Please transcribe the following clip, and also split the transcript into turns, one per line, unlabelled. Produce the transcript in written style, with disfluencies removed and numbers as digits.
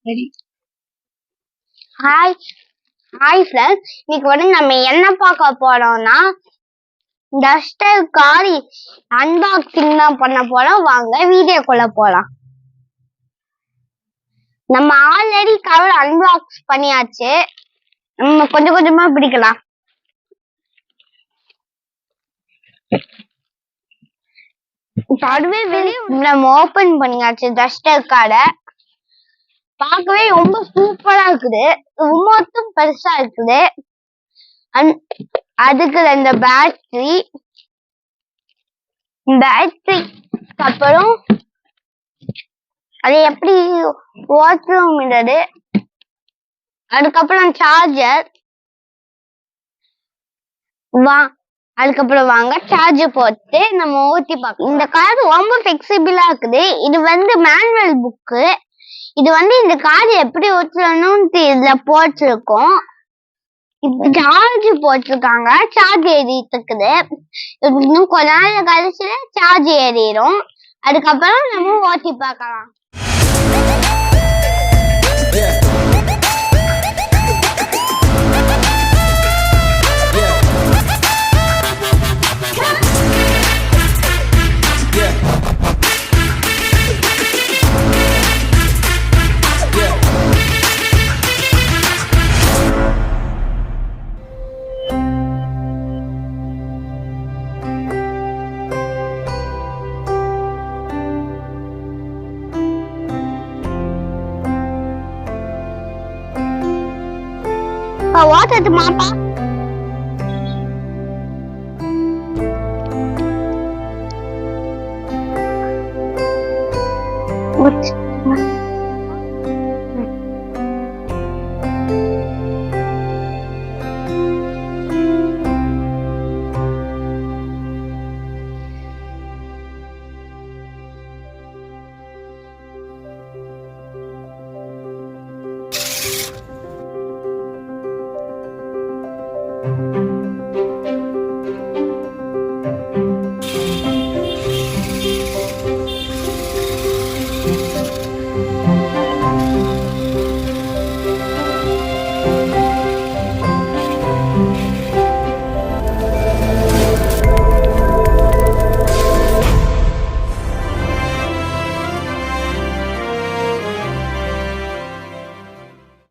சரி. Hi hi friends, இன்னைக்கு வந்து நம்ம என்ன பார்க்க போறோம்னா டஸ்டர் கார் அன்பாக்சிங் தான் பண்ண போறோம். வாங்க வீடியோக்குள்ள போலாம். நம்ம ஆல்ரெடி கவர் அன்பாக்ஸ் பண்ணியாச்சு. நம்ம கொஞ்சம் கொஞ்சமா பிடிக்கலாம். அதுவே வெளியே நம்ம ஓபன் பண்ணியாச்சு. டஸ்டர் காரை பார்க்கவே ரொம்ப சூப்பரா இருக்குது. ரொம்பவும் பெருசா இருக்குது. அதுக்கு இந்த பேட்டரி அப்புறம் அது எப்படி ஓட்டுறது, அதுக்கப்புறம் சார்ஜர் அதுக்கப்புறம் வாங்க சார்ஜர் போட்டு நம்ம ஊத்தி பார்க்கலாம். இந்த கார் ரொம்ப ஃபிளெக்சிபிளா இருக்குது. இது வந்து மேனுவல் புக்கு. இது வந்து இந்த கார் எப்படி ஓட்டணும்னு இதுல போட்டிருக்கோம். சார்ஜ் போட்டிருக்காங்க. சார்ஜ் ஏறிட்டு இருக்குது. இன்னும் கொஞ்ச நாள் கழிச்சு சார்ஜ் ஏறிடும். அதுக்கப்புறம் நம்ம ஓட்டி பார்க்கலாம். ஓட்டட்டு மாப்பா.